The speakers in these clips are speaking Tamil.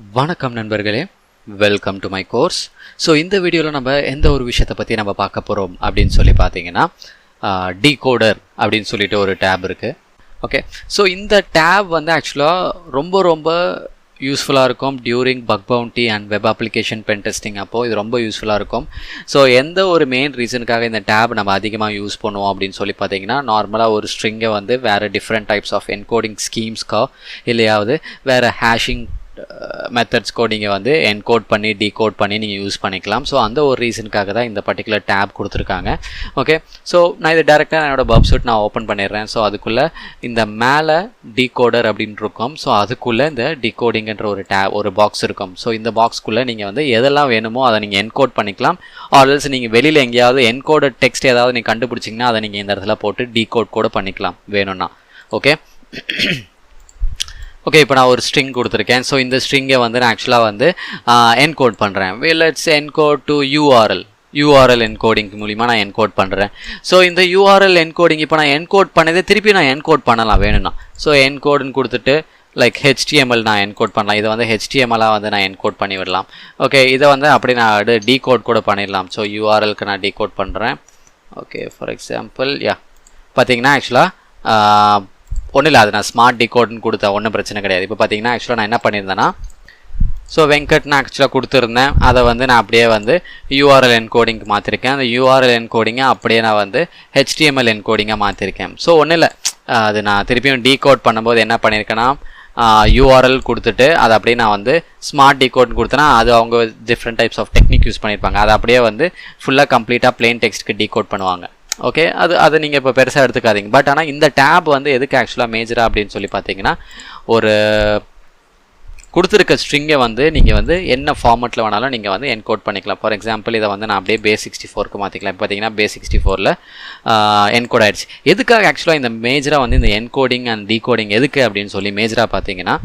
வணக்கம் நண்பர்களே, welcome to my course. So இந்த வீடியோவில் நம்ம எந்த ஒரு விஷயத்தை பற்றி நம்ம பார்க்க போகிறோம் அப்படின்னு சொல்லி பார்த்தீங்கன்னா, டீகோடர் அப்படின்னு சொல்லிட்டு ஒரு டேப் இருக்குது. ஓகே, ஸோ இந்த டேப் வந்து ஆக்சுவலாக ரொம்ப யூஸ்ஃபுல்லாக இருக்கும் during bug bounty and web application pen testing. அப்போது இது ரொம்ப யூஸ்ஃபுல்லாக இருக்கும். ஸோ எந்த ஒரு மெயின் ரீசனுக்காக இந்த டேப் நம்ம அதிகமாக யூஸ் பண்ணுவோம் அப்படின்னு சொல்லி பார்த்தீங்கன்னா, நார்மலாக ஒரு ஸ்ட்ரிங்கை வந்து வேறு டிஃப்ரெண்ட் டைப்ஸ் ஆஃப் என்கோடிங் ஸ்கீம்ஸ்க்கோ இல்லையாவது வேறு ஹேஷிங் மெத்தட்ஸ்க்கோ நீங்கள் வந்து என்கோட் பண்ணி டீகோட் பண்ணி நீங்கள் யூஸ் பண்ணிக்கலாம். ஸோ அந்த ஒரு ரீசனுக்காக தான் இந்த பர்டிகுலர் டேப் கொடுத்துருக்காங்க. ஓகே, ஸோ நான் இது டேரெக்டாக என்னோட பப்சூட் நான் ஓப்பன் பண்ணிடுறேன். ஸோ அதுக்குள்ளே இந்த மேலே டீகோடர் அப்படின்னு இருக்கும். ஸோ அதுக்குள்ளே இந்த டீகோடிங்கன்ற ஒரு பாக்ஸ் இருக்கும். ஸோ இந்த பாக்ஸ்க்குள்ளே நீங்கள் வந்து எதெல்லாம் வேணுமோ அதை நீங்கள் என்கோட் பண்ணிக்கலாம். ஆல்ரெல்ஸ் நீங்கள் வெளியில் எங்கேயாவது என்கோடட் டெக்ஸ்ட் ஏதாவது நீங்கள் கண்டுபிடிச்சிங்கன்னா அதை நீங்கள் இந்த இடத்துல போட்டு டீகோட் கூட பண்ணிக்கலாம் வேணும்னா. ஓகே ஓகே, இப்போ நான் ஒரு ஸ்ட்ரிங் கொடுத்துருக்கேன். ஸோ இந்த ஸ்ட்ரிங்கை வந்து நான் ஆக்சுவலாக வந்து என்கோட் பண்ணுறேன். Let's encode to URL encoding மூலிமா நான் என்கோட் பண்ணுறேன். ஸோ இந்த யூஆர்எல் என்கோடிங் இப்போ நான் என்கோட் பண்ணதே திருப்பி நான் என்கோட் பண்ணலாம் வேணும்னா. ஸோ என்கோடுன்னு கொடுத்துட்டு லைக் HTML நான் என்கோட் பண்ணலாம். இதை வந்து HTML-ஆக வந்து நான் என்கோட் பண்ணி விடலாம். ஓகே, இதை வந்து அப்படி நான் டீகோட் கூட பண்ணிடலாம். ஸோ யூஆர்எல்க்கு நான் டீகோட் பண்ணுறேன். ஓகே, ஃபார் எக்ஸாம்பிள் பார்த்தீங்கன்னா ஆக்சுவலாக ஒன்றும் இல்லை, அது நான் ஸ்மார்ட் டிகோட்னு கொடுத்தா ஒன்றும் பிரச்சனை கிடையாது. இப்போ பார்த்தீங்கன்னா ஆக்சுவலாக நான் என்ன பண்ணியிருந்தேன்னா, ஸோ வெங்கட் நான் ஆக்சுவலாக கொடுத்துருந்தேன். அதை வந்து நான் அப்படியே வந்து யூஆர்எல் என்கோடிங்க்கு மாற்றிருக்கேன். அந்த யூஆர்எல் என்கோடிங்கை அப்படியே நான் வந்து HTML என்கோடிங்காக மாற்றிருக்கேன். ஸோ ஒன்றும் இல்லை, அது நான் திருப்பியும் டீகோட் பண்ணும்போது என்ன பண்ணியிருக்கேன்னா, யூஆர்எல் கொடுத்துட்டு அதை அப்படியே நான் வந்து ஸ்மார்ட் டிகோட்னு கொடுத்தேன்னா அது அவங்க different types of technique use பண்ணியிருப்பாங்க. அதை அப்படியே வந்து ஃபுல்லாக கம்ப்ளீட்டாக பிளெயின் டெக்ஸ்ட்டுக்கு டீகோட் பண்ணுவாங்க. ஓகே, அது நீங்கள் இப்போ பெருசாக எடுத்துக்காதீங்க. பட் ஆனால் இந்த டேப் வந்து எதுக்கு ஆக்சுவலாக மேஜராக அப்படின்னு சொல்லி பார்த்தீங்கன்னா, ஒரு கொடுத்துருக்க ஸ்ட்ரிங்கை வந்து நீங்கள் வந்து என்ன ஃபார்மெட்டில் வேணாலும் நீங்கள் வந்து என்கோட் பண்ணிக்கலாம். ஃபார் எக்ஸாம்பிள் இதை வந்து நான் அப்படியே base64க்கு மாற்றிக்கலாம். இப்போ பார்த்தீங்கன்னா base64ல் என்கோட் ஆகிடுச்சு. எதுக்காக ஆக்சுவலாக இந்த மேஜராக வந்து இந்த என்கோடிங் அண்ட் டீகோடிங் எதுக்கு அப்படின்னு சொல்லி மேஜராக பார்த்தீங்கன்னா,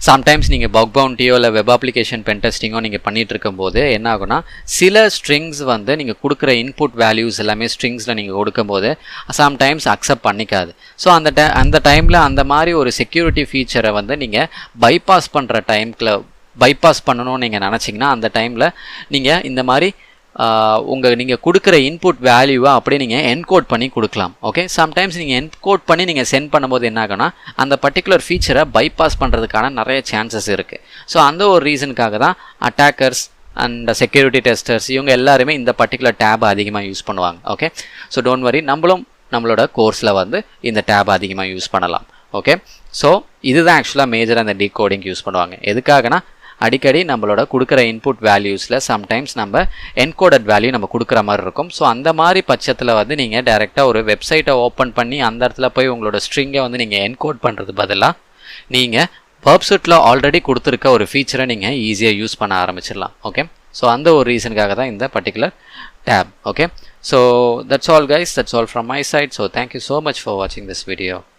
சம்டைம்ஸ் நீங்கள் பக் பவுண்டியோ இல்லை வெப் அப்ளிகேஷன் பென் டெஸ்டிங்கோ நீங்கள் பண்ணிகிட்டு இருக்கும்போது என்ன ஆகுனா, சில ஸ்ட்ரிங்ஸ் வந்து நீங்கள் கொடுக்குற இன்புட் வேல்யூஸ் எல்லாமே ஸ்ட்ரிங்ஸில் நீங்கள் கொடுக்கும்போது சம்டைம்ஸ் அக்செப்ட் பண்ணிக்காது. ஸோ அந்த டைமில் அந்த மாதிரி ஒரு செக்யூரிட்டி ஃபீச்சரை வந்து நீங்கள் பைபாஸ் பண்ணுற பைபாஸ் பண்ணணும்னு நீங்கள் நினச்சிங்கன்னா, அந்த டைமில் நீங்கள் இந்த மாதிரி நீங்கள் கொடுக்குற இன்புட் வேல்யூவை அப்படியே நீங்கள் என்கோட் பண்ணி கொடுக்கலாம். ஓகே, சம்டைம்ஸ் நீங்கள் என்கோட் பண்ணி நீங்கள் சென்ட் பண்ணும்போது என்ன ஆகுனா, அந்த பர்டிகுலர் ஃபீச்சரை பைபாஸ் பண்ணுறதுக்கான நிறைய சான்சஸ் இருக்குது. ஸோ அந்த ஒரு ரீசனுக்காக தான் அட்டாக்கர்ஸ் அண்ட் செக்யூரிட்டி டெஸ்டர்ஸ் இவங்க எல்லாருமே இந்த பர்டிகுலர் டேபை அதிகமாக யூஸ் பண்ணுவாங்க. ஓகே, ஸோ டோன்ட் வரி, நம்மளோட கோர்ஸில் வந்து இந்த டேபை அதிகமாக யூஸ் பண்ணலாம். ஓகே, ஸோ இதுதான் ஆக்சுவலாக மேஜராக அந்த டீகோடிங் யூஸ் பண்ணுவாங்க. எதுக்காகனா, அடிக்கடி நம்மளோட கொடுக்குற இன்புட் வேல்யூஸில் சம்டைம்ஸ் நம்ம என்கோடட் வேல்யூ நம்ம கொடுக்குற மாதிரி இருக்கும். ஸோ அந்த மாதிரி பட்சத்தில் வந்து நீங்கள் டைரெக்டாக ஒரு வெப்சைட்டை ஓப்பன் பண்ணி அந்த இடத்துல போய் உங்களோட ஸ்ட்ரிங்கை வந்து நீங்கள் என்கோட் பண்ணுறது பதிலாக நீங்கள் பப்சூட்டில் ஆல்ரெடி கொடுத்துருக்க ஒரு ஃபீச்சரை நீங்கள் ஈஸியாக யூஸ் பண்ண ஆரம்பிச்சிடலாம். ஓகே, ஸோ அந்த ஒரு ரீசனுக்காக தான் இந்த particular tape. Okay, so that's all guys, that's all from my side. So thank you so much for வாட்சிங் திஸ் வீடியோ.